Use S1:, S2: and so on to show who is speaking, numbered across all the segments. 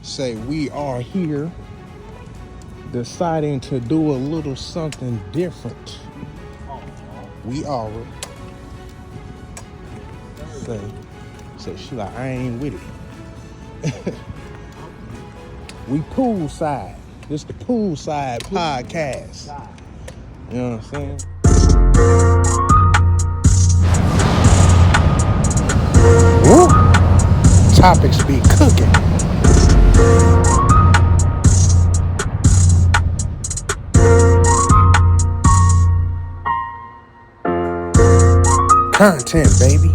S1: say we are here deciding to do a little something different. We are. Say she like, I ain't with it. We poolside. This the poolside podcast. You know what I'm saying? Woo! Topics be cooking. Content, baby.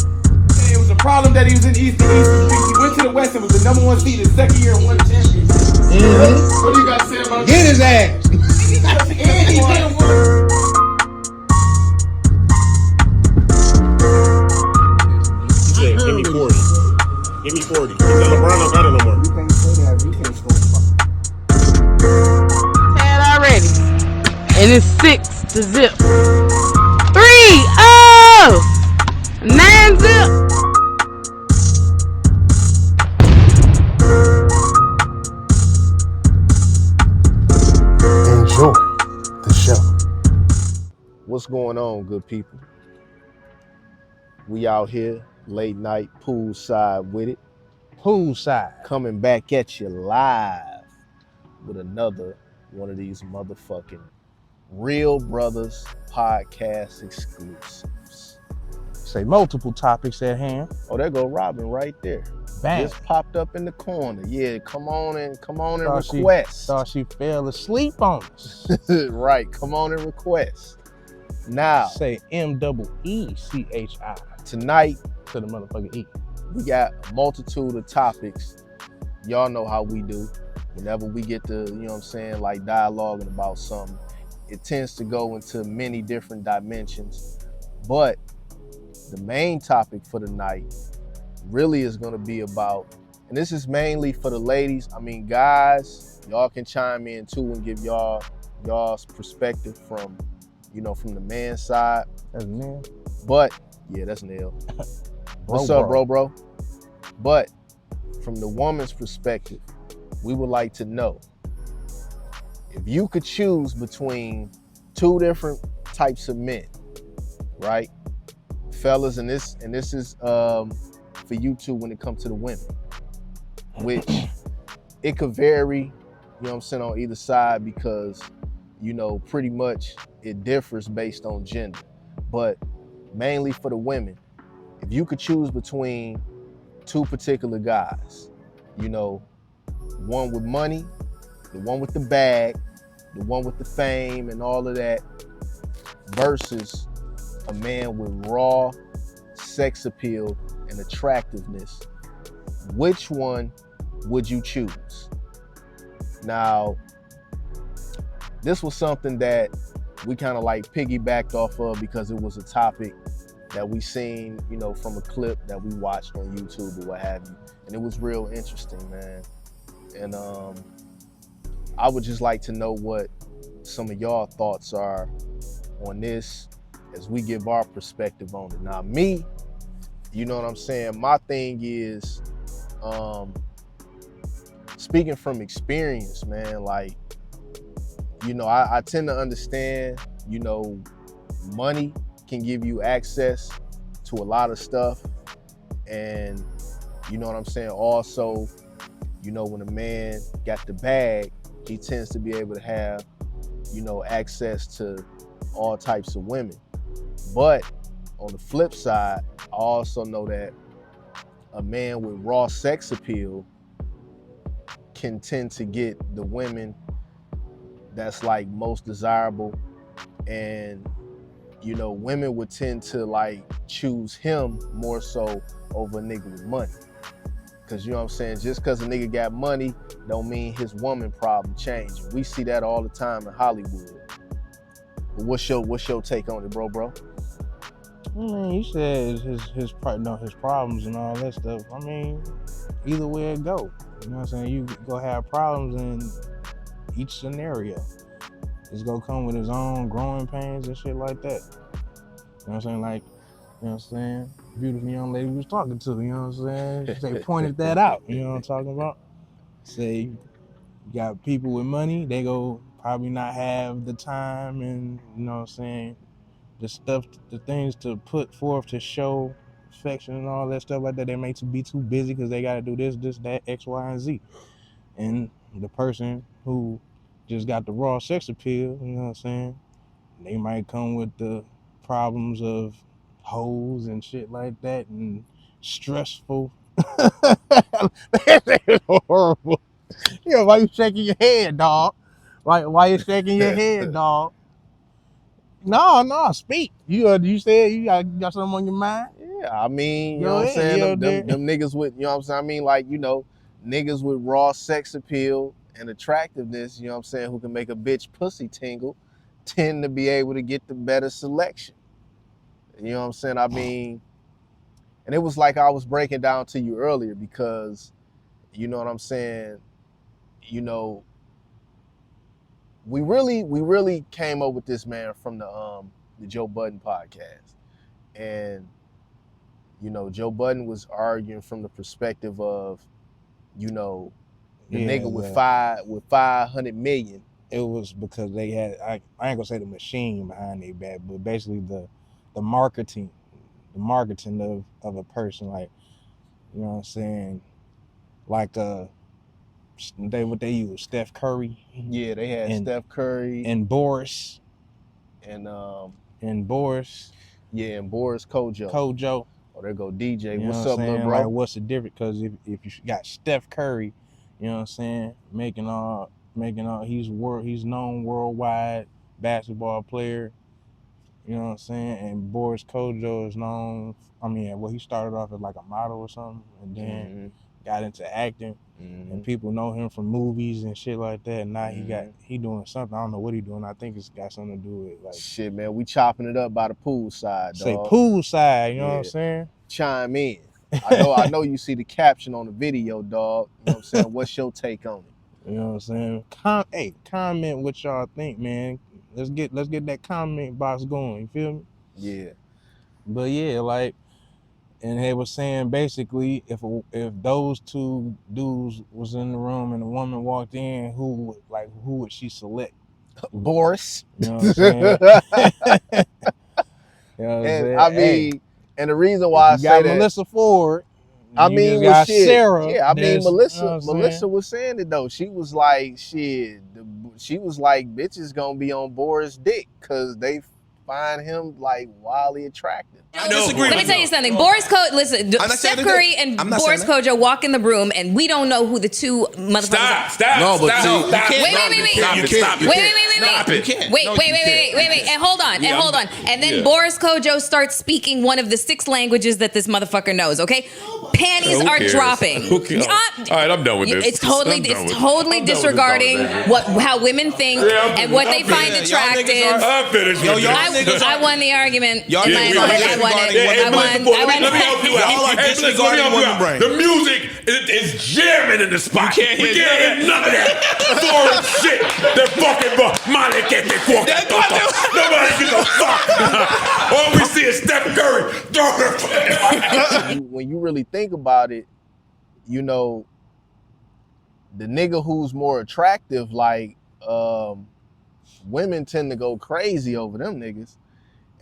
S2: It was a problem that he was in East to East Street. He went to the West and was the number one seed his second year and won the championship.
S1: Mm-hmm.
S2: What do you got to say about
S1: Get
S2: that?
S1: his ass.
S2: And he didn't win.
S3: He said, give me 40. Give me 40. He said, LeBron don't got it no more.
S2: You can't say that. You can't score.
S4: Had already. And it's 6-0. 3-0. 9-0.
S1: Enjoy the show.
S5: What's going on, good people? We out here, late night, poolside with it.
S1: Poolside.
S5: Coming back at you live with another one of these motherfucking Real Brothers podcast exclusives.
S1: Say multiple topics at hand.
S5: Oh, there go Robin right there.
S1: Bang.
S5: Just popped up in the corner. Yeah, come on and
S1: Thought
S5: request.
S1: Thought she fell asleep on us.
S5: Right, come on and request. Now,
S1: Say M-E-E-C-H-I
S5: tonight,
S1: to the motherfucking E.
S5: we got a multitude of topics. Y'all know how we do. Whenever we get to, you know what I'm saying, like dialoguing about something, it tends to go into many different dimensions. But the main topic for the night really is going to be about, and this is mainly for the ladies. I mean, guys, y'all can chime in too and give y'all's perspective from, you know, from the man's side.
S1: That's man.
S5: But yeah, that's Neil. What's up, bro? But from the woman's perspective, we would like to know, if you could choose between two different types of men, right? Fellas, and this is for you too when it comes to the women, which it could vary, you know what I'm saying, on either side, because, you know, pretty much it differs based on gender. But mainly for the women, if you could choose between two particular guys, you know, one with money, the one with the bag, the one with the fame and all of that, versus a man with raw sex appeal and attractiveness, which one would you choose? Now, this was something that we kind of like piggybacked off of because it was a topic that we seen, you know, from a clip that we watched on YouTube or what have you. And it was real interesting, man. And I would just like to know what some of y'all thoughts are on this as we give our perspective on it. Now, me, you know what I'm saying? My thing is, speaking from experience, man, like, you know, I tend to understand, you know, money can give you access to a lot of stuff. And, you know what I'm saying? Also, you know, when a man got the bag, he tends to be able to have, you know, access to all types of women. But on the flip side, I also know that a man with raw sex appeal can tend to get the women that's like most desirable. And, you know, women would tend to like choose him more so over a nigga with money. Cause you know what I'm saying? Just cause a nigga got money don't mean his woman problem changing. We see that all the time in Hollywood. But what's your take on it, bro?
S1: I mean, you said his problems and all that stuff. I mean, either way it go. You know what I'm saying? You go have problems in each scenario. It's gonna come with his own growing pains and shit like that. You know what I'm saying? Like, you know what I'm saying? Beautiful young lady we was talking to, you know what I'm saying? They pointed that out, you know what I'm talking about? say you got people with money, they go probably not have the time and, you know what I'm saying, the stuff, the things to put forth to show affection and all that stuff like that. They may be too busy because they got to do this, that, X, Y, and Z. And the person who just got the raw sex appeal, you know what I'm saying, they might come with the problems of hoes and shit like that and stressful. That's horrible. Yeah, why you shaking your head, dog? Why you shaking your head, dog? No, speak. You said you got something on your mind?
S5: Yeah, I mean, you
S1: Go
S5: know what I'm
S1: ahead,
S5: saying?
S1: yeah,
S5: Them niggas with, you know what I'm saying? I mean, like, you know, niggas with raw sex appeal and attractiveness, you know what I'm saying, who can make a bitch pussy tingle, tend to be able to get the better selection. You know what I'm saying? I mean, and it was like I was breaking down to you earlier because, you know what I'm saying, you know, we really came up with this, man, from the Joe Budden podcast. And, you know, Joe Budden was arguing from the perspective of, you know, the nigga with 500 million.
S1: It was because they had, I ain't gonna say the machine behind their back, but basically the marketing of a person, like, you know what I'm saying, like what they use, Steph Curry.
S5: Yeah, they had Steph Curry
S1: and Boris
S5: and
S1: Boris.
S5: Yeah, and Boris Kojo. Oh, there go DJ.
S1: You
S5: what's up, little bro?
S1: Like, what's the difference? Because if you got Steph Curry, you know what I'm saying, making all he's known worldwide basketball player. You know what I'm saying? And Boris Kojo is known, he started off as like a model or something and then got into acting. And people know him from movies and shit like that. And now he doing something. I don't know what he doing. I think it's got something to do with, like,
S5: shit, man. We chopping it up by the pool side, dog.
S1: Say pool side, you know what I'm saying?
S5: Chime in. I know you see the caption on the video, dog. You know what I'm saying? What's your take on it?
S1: You know what I'm saying? Comment what y'all think, man. Let's get that comment box going. You feel me?
S5: Yeah.
S1: But yeah, like, and they were saying basically, if those two dudes was in the room and the woman walked in, who would she select?
S5: Boris.
S1: You know what I'm saying? You know what I'm saying?
S5: I mean, and the reason why I say that,
S1: Melissa Ford.
S5: I mean, with shit.
S1: Sarah.
S5: Yeah, I mean, Melissa.
S1: You know
S5: Melissa was saying it though. She was like, shit. She was like, bitches gonna be on Boris' dick because they find him like wildly attractive.
S6: I disagree. Let me tell you something. Steph Curry and Boris Kojo walk in the room, and we don't know who the two motherfuckers are.
S3: Stop.
S6: Wait. And hold on. And then Boris Kojo starts speaking one of the 6 languages that this motherfucker knows, okay? Panties are dropping.
S3: All right, I'm done with this.
S6: It's totally disregarding how women think and what they find attractive.
S3: I'm finished.
S6: I won the argument. I won.
S3: Let me help you out. The music is jamming in the spot. We can't hear none of that foreign shit. That fucking money can't get fucked. Nobody gives a fuck. All we see is Steph Curry.
S5: When you really think about it, you know, the nigga who's more attractive, like, women tend to go crazy over them niggas.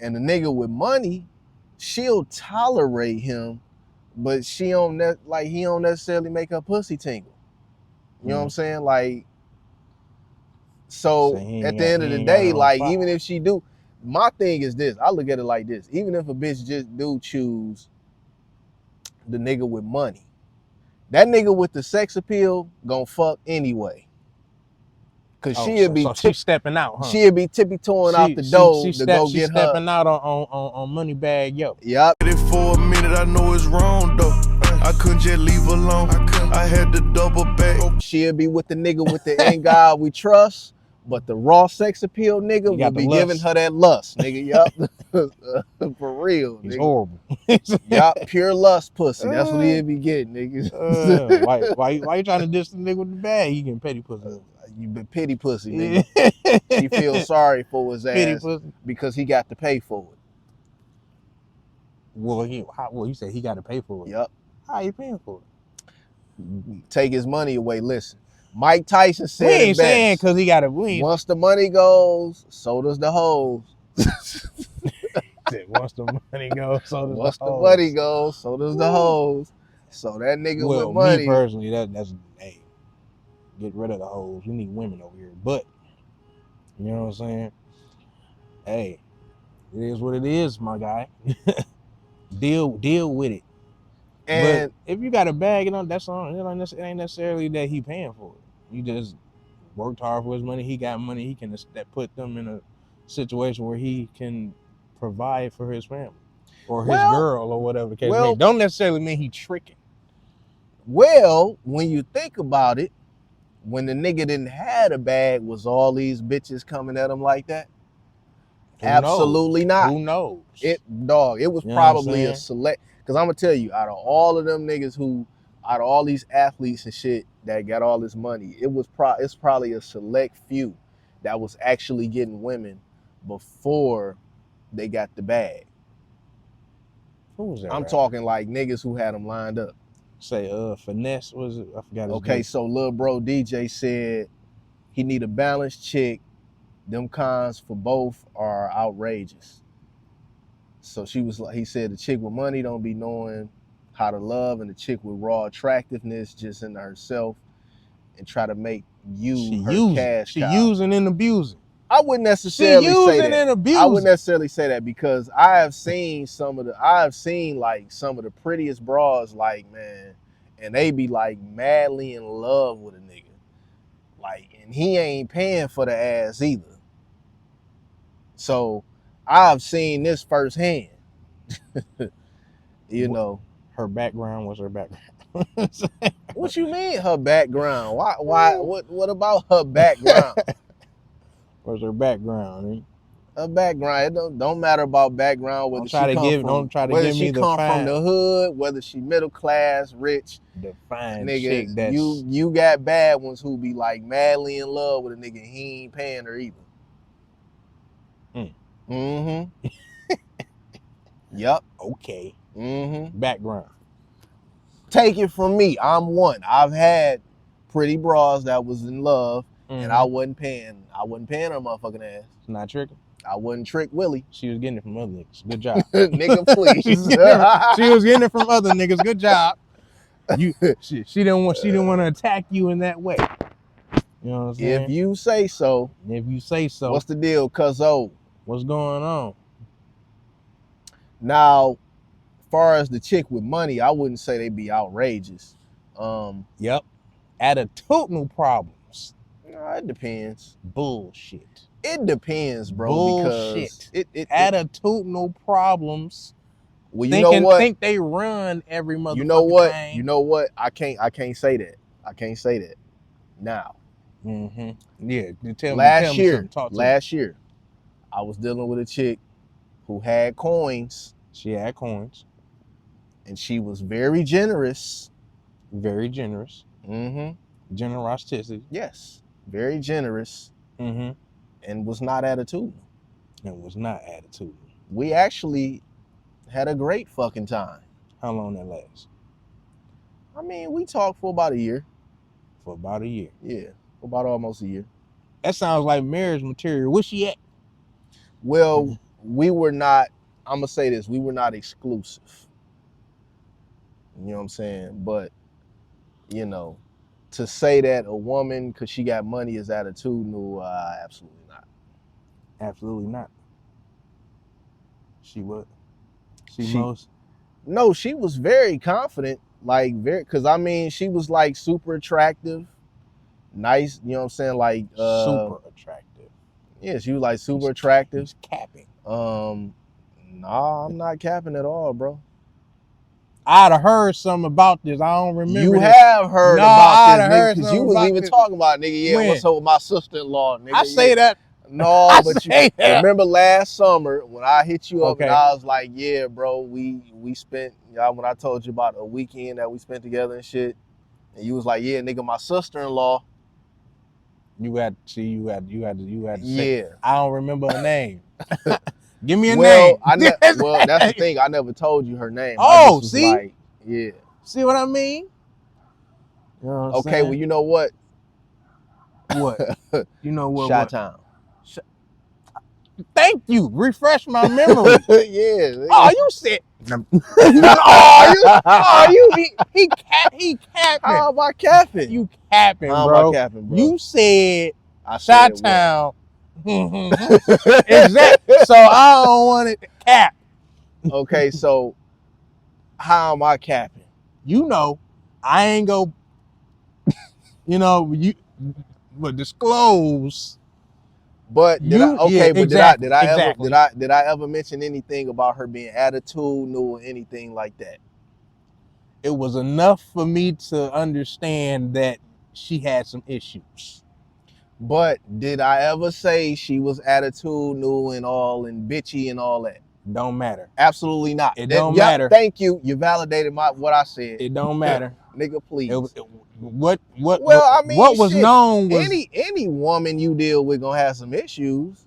S5: And the nigga with money, she'll tolerate him, but he don't necessarily make her pussy tingle. You know what I'm saying? Like, so at the end of the day, like, even if she do, my thing is this, I look at it like this, even if a bitch just do choose the nigga with money, that nigga with the sex appeal gonna fuck anyway. Cause she's
S1: stepping out, huh?
S5: She'll be tippy-toeing out the door to go get her.
S1: She's stepping out on Moneybag Yo.
S5: Yup.
S7: For a minute, I know it's wrong though. I couldn't just leave alone. I had to double back.
S5: She'll be with the nigga with the "In God We Trust," but the raw sex appeal nigga will be giving her that lust, nigga. Yup. For real.
S1: He's
S5: nigga.
S1: horrible.
S5: Yup, pure lust pussy. That's what he'll be getting, niggas.
S1: Why you trying to diss the nigga with the bag? He getting petty pussy.
S5: You been pity pussy, nigga. She feels sorry for his ass because he got to pay for it.
S1: Well, you said he got to pay for it.
S5: Yup.
S1: How you paying for it?
S5: take his money away. Listen, Mike Tyson said
S1: We ain't
S5: it
S1: saying
S5: best.
S1: because he got a win.
S5: Once the money goes, so does the hoes.
S1: Once the money goes, so does
S5: Once
S1: the
S5: the
S1: hoes.
S5: money goes, so does the hoes. So that nigga with money.
S1: Me personally, that's hey, get rid of the hoes. We need women over here. But you know what I'm saying? Hey, it is what it is, my guy. deal with it.
S5: And
S1: but if you got a bag, you know, that's on. It ain't necessarily that he paying for it. You just worked hard for his money. He got money. He can put them in a situation where he can provide for his family or his girl or whatever the case may be. Don't necessarily mean he tricking.
S5: Well, when you think about it, when the nigga didn't have a bag, was all these bitches coming at him like that? Absolutely not.
S1: Who knows?
S5: It was probably a select. Because I'm gonna tell you, out of all of them niggas out of all these athletes and shit that got all this money, it's probably a select few that was actually getting women before they got the bag.
S1: Who was that?
S5: I'm talking like niggas who had them lined up.
S1: Say Finesse was it? I forgot his
S5: Okay,
S1: name.
S5: so lil bro DJ said he need a balanced chick. Them cons for both are outrageous. So he said the chick with money don't be knowing how to love, and the chick with raw attractiveness just into herself and try to make you cash cow.
S1: She using and abusing.
S5: I wouldn't necessarily say that.
S1: And abusing.
S5: I wouldn't necessarily say that because I have seen like some of the prettiest bras, like, man, and they be like madly in love with a nigga. Like, and he ain't paying for the ass either. So I've seen this firsthand. You know.
S1: Her background was her background.
S5: What you mean her background? Why what about her background?
S1: What's her background?
S5: Her background, it don't matter about background, whether she come from the hood, whether she middle class, rich.
S1: Defined
S5: nigga,
S1: chick that's
S5: you got bad ones who be like madly in love with a nigga and he ain't paying her either. Mm-hmm. Yep.
S1: Okay.
S5: Mm-hmm.
S1: Background.
S5: Take it from me. I'm one. I've had pretty bras that was in love and I wasn't paying her motherfucking ass.
S1: It's not tricking.
S5: I wasn't Trick Willie.
S1: She was getting it from other niggas. Good job.
S5: Nigga, please.
S1: She was getting it from other niggas. Good job. She didn't want to attack you in that way. You know what I'm saying?
S5: If you say so.
S1: What's
S5: the deal, cuzzo?
S1: What's going on?
S5: Now, as far as the chick with money, I wouldn't say they be outrageous.
S1: Yep. Attitudinal problems.
S5: It depends.
S1: Bullshit.
S5: It depends, bro.
S1: Bullshit.
S5: Because
S1: attitudinal problems.
S5: Well, you know what?
S1: Think they run every motherfucking
S5: You know what?
S1: thing.
S5: You know what? I can't say that. I can't say that. Now.
S1: Mm-hmm. Yeah.
S5: Last year, I was dealing with a chick who had coins.
S1: She had coins.
S5: And she was very generous.
S1: Very generous.
S5: Mm-hmm.
S1: Generosity.
S5: Yes. Very generous.
S1: Mm-hmm.
S5: And was not attitudinal. We actually had a great fucking time.
S1: How long that lasts?
S5: I mean, we talked for about a year.
S1: For about a year?
S5: Yeah. For about almost a year.
S1: That sounds like marriage material. Where's she at?
S5: Well, we were not, I'm going to say this, we were not exclusive. You know what I'm saying? But, you know, to say that a woman, because she got money, is attitudinal, absolutely not.
S1: Absolutely not. She what?
S5: No, she was very confident, because I mean, she was like super attractive, nice, you know what I'm saying? Like,
S1: super attractive.
S5: Yeah, she was like super attractive.
S1: He's capping.
S5: Nah, I'm not capping at all, bro.
S1: I'd have heard something about this. I don't remember.
S5: You
S1: this.
S5: have heard about this, nigga, because you was even
S1: this.
S5: talking about, nigga, yeah, what's up with my sister-in-law, nigga?
S1: I say that.
S5: No, but you remember last summer when I hit you up and I was like, yeah, bro, we spent, when I told you about a weekend that we spent together and shit, and you was like, yeah, nigga, my sister-in-law.
S1: You had to say,
S5: yeah.
S1: I don't remember her name. Give me a name.
S5: Well, that's the thing. I never told you her name.
S1: Oh, see?
S5: Like, yeah.
S1: See what I mean? You know what I'm
S5: Okay,
S1: saying?
S5: well, you know what?
S1: What? You know what?
S5: Shot
S1: what?
S5: Town.
S1: Thank you. Refresh my memory.
S5: Yeah.
S1: Oh, you said. He capping.
S5: How am I capping?
S1: You capping,
S5: How am
S1: bro.
S5: I capping, bro?
S1: You said
S5: I said what?
S1: Chi-Town. Exactly. So I don't want it to cap.
S5: Okay, so how am I capping?
S1: You know, I ain't go. But disclose.
S5: But did I
S1: exactly.
S5: did I ever mention anything about her being attitudinal or anything like that?
S1: It was enough for me to understand that she had some issues.
S5: But did I ever say she was attitudinal and all and bitchy and all that?
S1: Don't matter.
S5: Absolutely not.
S1: It don't matter.
S5: Thank you. You validated what I said.
S1: It don't matter.
S5: Nigga, please.
S1: What
S5: Shit,
S1: was known was
S5: any woman you deal with gonna have some issues,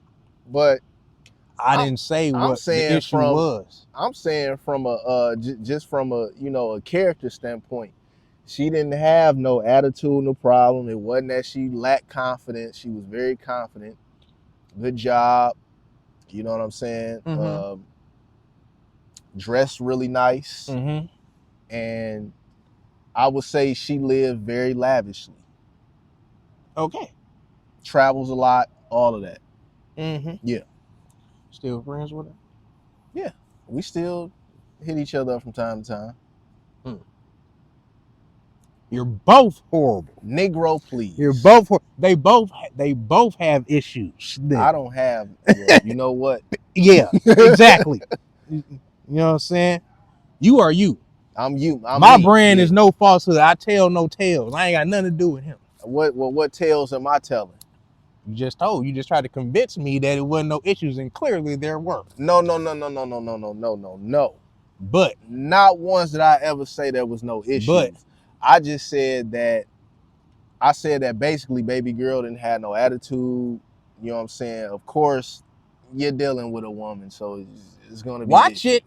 S5: but
S1: I didn't say what the issue was.
S5: I'm saying from just from a a character standpoint, she didn't have no attitude, no problem. It wasn't that she lacked confidence. She was very confident. Good job. You know what I'm saying?
S1: Mm-hmm.
S5: Dressed really nice.
S1: Mm-hmm.
S5: And I would say she lived very lavishly.
S1: Okay.
S5: Travels a lot, all of that.
S1: Mm-hmm.
S5: Yeah.
S1: Still friends with her?
S5: Yeah. We still hit each other up from time to time.
S1: You're both horrible.
S5: Negro, please.
S1: You're both they both have issues.
S5: I don't have you know what?
S1: Yeah, exactly. You know what I'm saying? You are you.
S5: I'm you.
S1: My brand is no falsehood. I tell no tales. I ain't got nothing to do with him.
S5: What tales am I telling?
S1: You just tried to convince me that it wasn't no issues, and clearly there were.
S5: No.
S1: But
S5: not once did I ever say there was no issues.
S1: But
S5: I just said that basically baby girl didn't have no attitude. You know what I'm saying? Of course, you're dealing with a woman, so it's gonna be
S1: watch
S5: issues.
S1: it.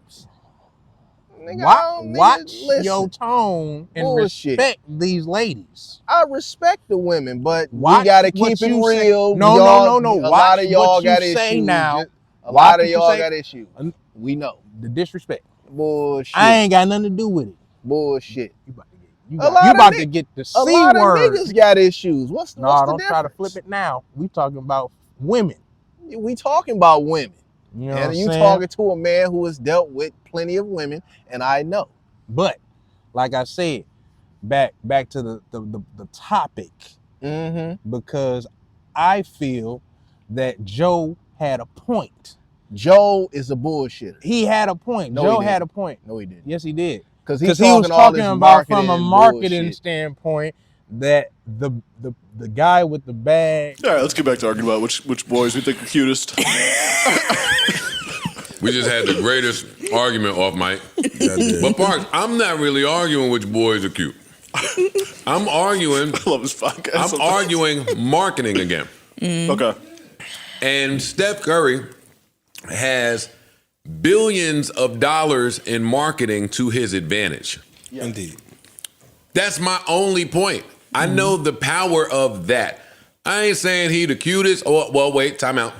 S5: Nigga,
S1: watch
S5: listen.
S1: your tone and
S5: Bullshit.
S1: respect these ladies.
S5: I respect the women, but
S1: Watch
S5: we gotta keep it real.
S1: No.
S5: A
S1: Watch
S5: lot of y'all got
S1: issues.
S5: Now. A
S1: Watch
S5: lot of y'all got issues. We know.
S1: The disrespect.
S5: Bullshit.
S1: I ain't got nothing to do with it.
S5: Bullshit.
S1: You about to get the C word.
S5: A lot of niggas got issues. What's the difference?
S1: Try to flip it now. We talking about women.
S5: We talking about women.
S1: You know
S5: and you talking to a man who has dealt with plenty of women, and I know.
S1: But like I said, back to the topic, because I feel that Joe had a point.
S5: Joe is a bullshitter.
S1: He had a point.
S5: No,
S1: Joe had a point.
S5: No, he didn't.
S1: Yes, he did.
S5: Because
S1: he was talking about from a marketing standpoint that the guy with the bag.
S8: All right, let's get back to arguing about which boys we think are cutest.
S3: We just had the greatest argument off mic. But Parks, I'm not really arguing which boys are cute. I'm arguing.
S8: I love this podcast.
S3: I'm arguing marketing again.
S8: Okay.
S3: And Steph Curry has billions of dollars in marketing to his advantage.
S8: Yeah. Indeed.
S3: That's my only point. I know the power of that. I ain't saying he the cutest. Oh, well, wait, time out.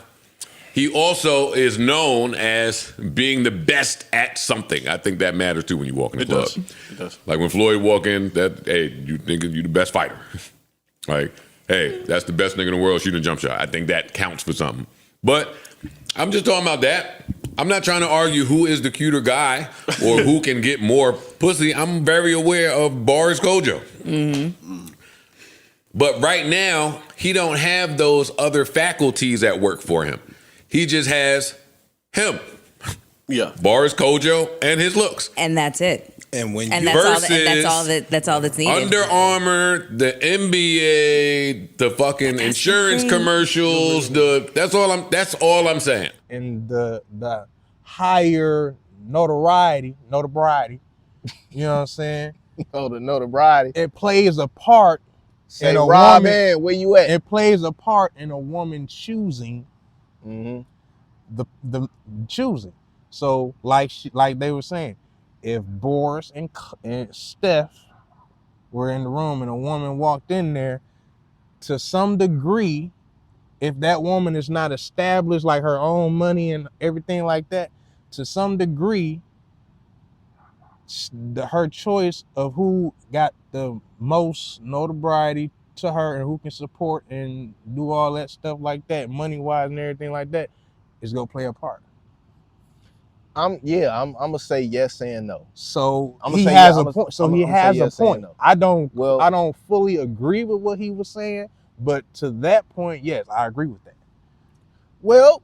S3: He also is known as being the best at something. I think that matters too when you walk in the club.
S8: It does.
S3: Like when Floyd walk in, hey, you think you the best fighter. Like, hey, that's the best nigga in the world shooting a jump shot. I think that counts for something. But I'm just talking about that. I'm not trying to argue who is the cuter guy or who can get more pussy. I'm very aware of Boris Kojo. But right now, he don't have those other faculties at work for him. He just has him.
S8: Yeah.
S3: Boris Kojo and his looks.
S6: And that's it.
S8: And when
S6: and
S8: you
S6: that's all that's needed.
S3: Under Armour, the NBA, the fucking insurance commercials, that's all I'm saying.
S1: And the higher notoriety, you know what I'm saying?
S5: Oh, the notoriety.
S1: It plays a part
S5: Say,
S1: in a
S5: Rob,
S1: woman.
S5: man, where you at?
S1: It plays a part in a woman choosing the choosing. So like they were saying, if Boris and Steph were in the room and a woman walked in there, to some degree, if that woman is not established, like her own money and everything like that, to some degree, her choice of who got the most notoriety to her and who can support and do all that stuff like that, money wise and everything like that, is gonna play a part.
S5: I'm gonna say yes and no.
S1: So
S5: I'm
S1: he
S5: say
S1: has
S5: yeah,
S1: a point. So
S5: I'm
S1: he
S5: gonna
S1: has
S5: say
S1: a
S5: yes and
S1: point.
S5: no.
S1: I don't
S5: Well,
S1: fully agree with what he was saying, but to that point, yes, I agree with that.
S5: Well,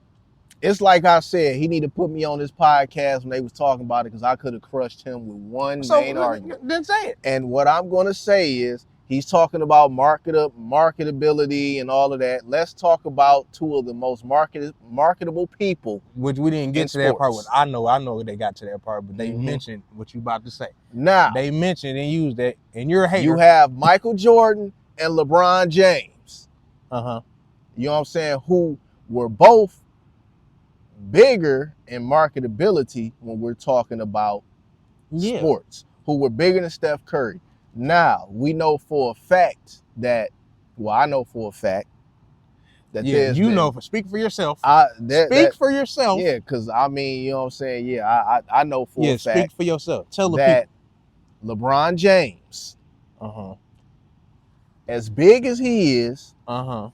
S5: it's like I said, he need to put me on this podcast when they was talking about it, because I could have crushed him with one main argument.
S1: Then say it.
S5: And what I'm gonna say is, he's talking about marketability and all of that. Let's talk about two of the most marketable people.
S1: Which we didn't get to that part with. I know they got to that part, but they mentioned what you about to say.
S5: Now
S1: they mentioned and used that, and you're a hater.
S5: You have Michael Jordan and LeBron James.
S1: Uh-huh.
S5: You know what I'm saying? Who were both bigger in marketability when we're talking about sports. Who were bigger than Steph Curry. Now, we know for a fact that, I know for a fact that
S1: speak for yourself.
S5: Speak
S1: for yourself.
S5: Yeah, because I mean, you know what I'm saying? Yeah, I know for a fact.
S1: Speak for yourself. Tell the
S5: that
S1: people.
S5: LeBron James, as big as he is, and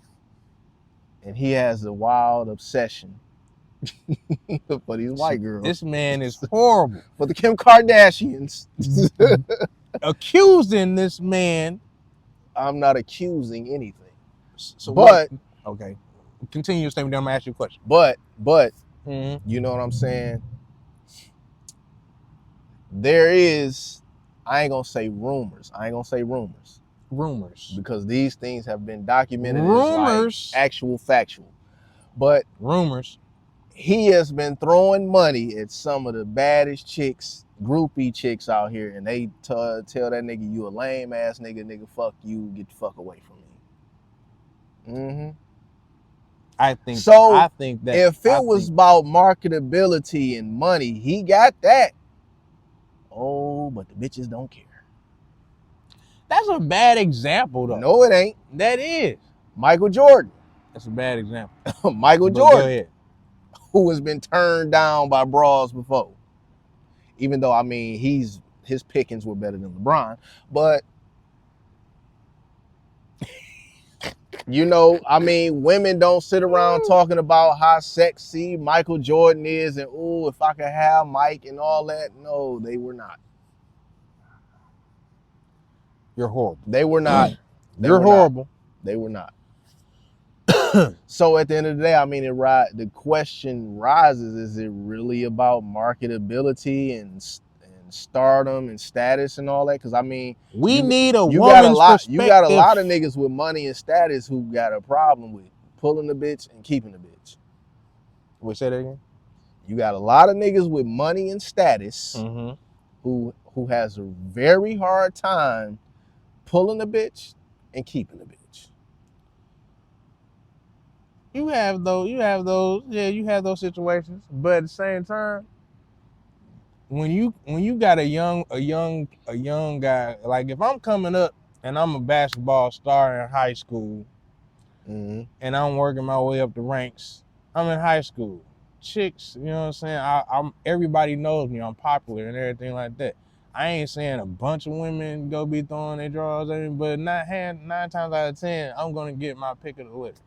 S5: he has a wild obsession for these white girls.
S1: This man is horrible.
S5: For the Kim Kardashians.
S1: Accusing this man.
S5: I'm not accusing anything.
S1: Okay. Continue your statement, then I'm gonna ask you a question.
S5: But you know what I'm saying? There is, I ain't gonna say rumors. Rumors. Because these things have been documented as like actual factual. But
S1: rumors.
S5: He has been throwing money at some of the baddest chicks, groupie chicks out here, and they tell that nigga, you a lame ass nigga, fuck you, get the fuck away from me. I think that if it was about marketability and money, he got that. Oh, but the bitches don't care.
S1: That's a bad example, though.
S5: No, it ain't.
S1: That is.
S5: Michael Jordan.
S1: That's a bad example.
S5: Michael Jordan. Go ahead. Who has been turned down by bras before. Even though, I mean, his pickings were better than LeBron. But, you know, I mean, women don't sit around talking about how sexy Michael Jordan is and, ooh, if I could have Mike and all that. No, they were not.
S1: You're horrible.
S5: They were not.
S1: You're horrible.
S5: They were not. So at the end of the day, I mean, the question rises: is it really about marketability and stardom and status and all that? Because I mean,
S1: we need a woman's perspective.
S5: You got a lot of niggas with money and status who got a problem with pulling the bitch and keeping the bitch.
S1: Wait, say that again.
S5: You got a lot of niggas with money and status who has a very hard time pulling the bitch and keeping the bitch.
S1: You have those situations, but at the same time, when you got a young guy, like if I'm coming up and I'm a basketball star in high school, and I'm working my way up the ranks, I'm in high school. Chicks, you know what I'm saying? I'm everybody knows me, I'm popular and everything like that. I ain't saying a bunch of women go be throwing their drawers at me, but 9 times out of 10, I'm gonna get my pick of the litter.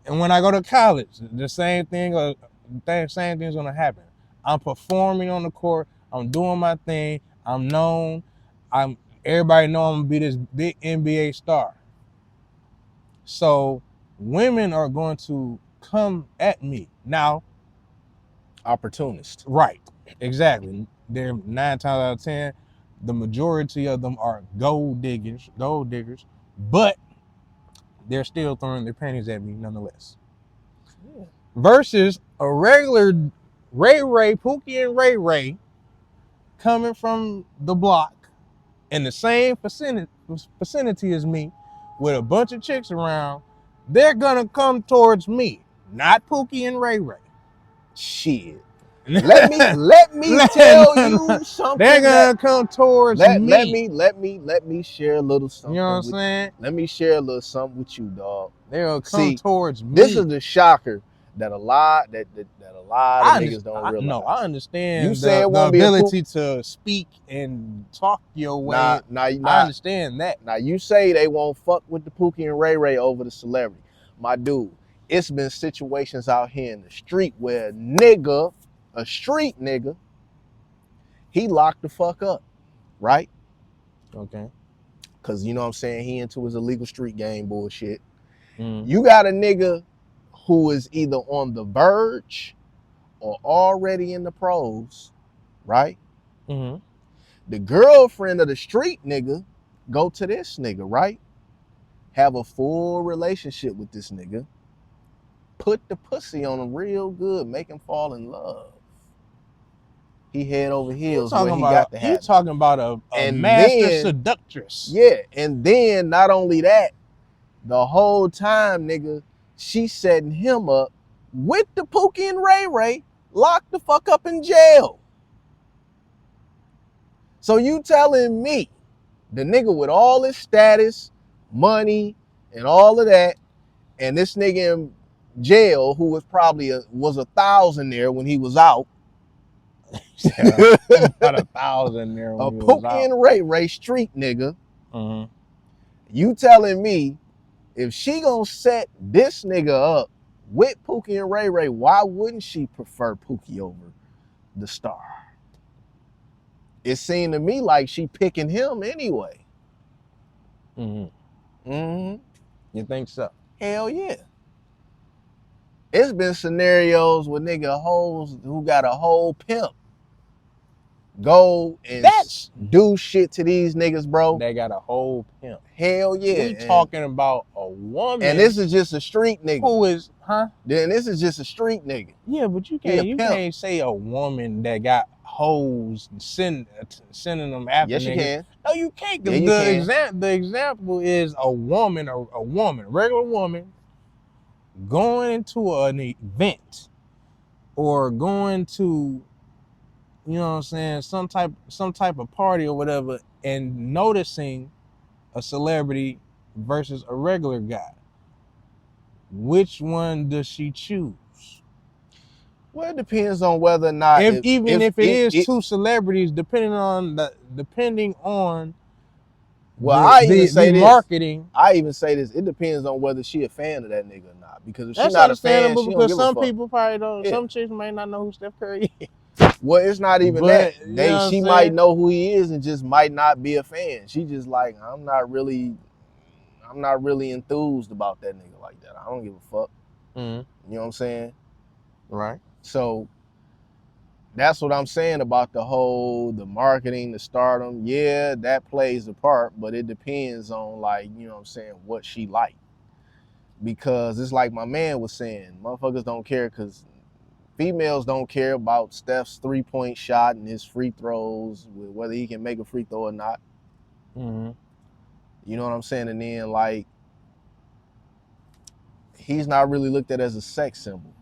S1: And when I go to college, the same thing's gonna happen. I'm performing on the court. I'm doing my thing. I'm known. Everybody know I'm gonna be this big NBA star. So women are going to come at me now.
S5: Opportunist.
S1: Right. Exactly. They're 9 times out of 10. The majority of them are gold diggers, but they're still throwing their panties at me nonetheless. Yeah. Versus a regular Pookie and Ray Ray coming from the block in the same vicinity as me with a bunch of chicks around, they're gonna come towards me, not Pookie and Ray Ray.
S5: Shit. let me tell you something.
S1: They're gonna come towards me.
S5: Let me share a little something.
S1: You know what I'm saying?
S5: Let me share a little something with you, dog.
S1: They'll come towards me.
S5: This is the shocker that a lot of niggas don't realize.
S1: No, I understand.
S5: You say it
S1: the
S5: won't be
S1: ability to speak and talk your way. I understand that.
S5: Now you say they won't fuck with the Pookie and Ray Ray over the celebrity. My dude, it's been situations out here in the street where a street nigga, he locked the fuck up, right?
S1: Okay.
S5: Cause you know what I'm saying, he into his illegal street game bullshit.
S1: Mm.
S5: You got a nigga who is either on the verge or already in the pros, right?
S1: Mm-hmm.
S5: The girlfriend of the street nigga go to this nigga, right? Have a full relationship with this nigga. Put the pussy on him real good, make him fall in love. He head over heels where he got to have.
S1: You talking about a master seductress.
S5: Yeah, and then not only that, the whole time, nigga, she setting him up with the Pookie and Ray Ray, locked the fuck up in jail. So you telling me the nigga with all his status, money, and all of that, and this nigga in jail who was probably was a thousandaire when he was out.
S1: About a thousand there.
S5: A Pookie and Ray Ray street nigga.
S1: Mm-hmm.
S5: You telling me if she gonna set this nigga up with Pookie and Ray Ray, why wouldn't she prefer Pookie over the star? It seemed to me like she picking him anyway.
S1: Mm-hmm.
S5: Mm-hmm.
S1: You think so?
S5: Hell yeah. It's been scenarios with nigga hoes who got a whole pimp go and do shit to these niggas, bro.
S1: They got a whole pimp.
S5: Hell yeah.
S1: We talking about a woman.
S5: And this is just a street nigga.
S1: Who is,
S5: Then this is just a street nigga.
S1: Yeah, but you can't say a woman that got hoes sending them after
S5: yes,
S1: niggas.
S5: You can.
S1: No, you can't.
S5: Yeah,
S1: the example is a woman, regular woman, going into an event or going to, you know what I'm saying, some type of party or whatever, and noticing a celebrity versus a regular guy. Which one does she choose?
S5: Well, it depends on whether or not
S1: if it is two celebrities, depending on the marketing.
S5: I even say this. It depends on whether she a fan of that nigga or not. Because if she's not a fan, she don't give a fuck.
S1: Some people probably don't. Yeah. Some chicks might not know who Steph Curry is.
S5: Well, it's not even that. She might know who he is and just might not be a fan. She just like, I'm not really enthused about that nigga like that. I don't give a fuck.
S1: Mm-hmm.
S5: You know what I'm saying?
S1: Right.
S5: So that's what I'm saying about the marketing, the stardom. Yeah, that plays a part, but it depends on, like, you know what I'm saying, what she like. Because it's like my man was saying, motherfuckers don't care because females don't care about Steph's 3-point shot and his free throws, whether he can make a free throw or not.
S1: Mm-hmm.
S5: You know what I'm saying? And then, like, he's not really looked at as a sex symbol.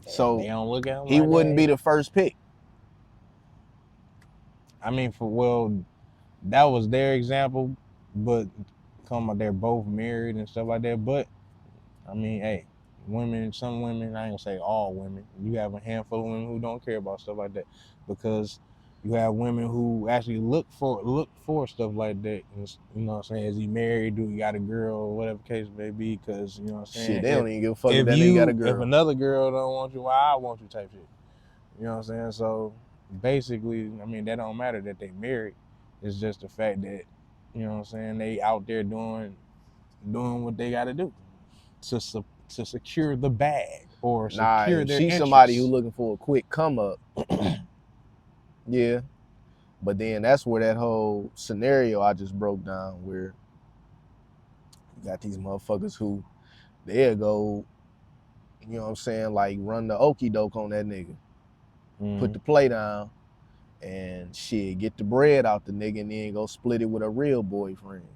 S5: So
S1: they don't look at him
S5: he
S1: like
S5: wouldn't
S1: that.
S5: be the first pick.
S1: I mean, that was their example, but they're both married and stuff like that. But I mean, hey, some women, I ain't gonna say all women. You have a handful of women who don't care about stuff like that, because you have women who actually look for stuff like that. And, you know what I'm saying? Is he married? Do he got a girl? Or whatever case may be. Because, you know what I'm saying?
S5: Shit, they don't even give a fuck if that nigga got a girl.
S1: If another girl don't want you, why I want you type shit. You know what I'm saying? So basically, I mean, that don't matter that they married. It's just the fact that, you know what I'm saying, they out there doing what they got to do to secure the bag or secure their
S5: she's
S1: interests.
S5: Somebody who looking for a quick come up. Yeah, but then that's where that whole scenario I just broke down, where you got these motherfuckers who they'll go, you know what I'm saying, like run the okie doke on that nigga, put the play down, and shit, get the bread out the nigga, and then go split it with a real boyfriend.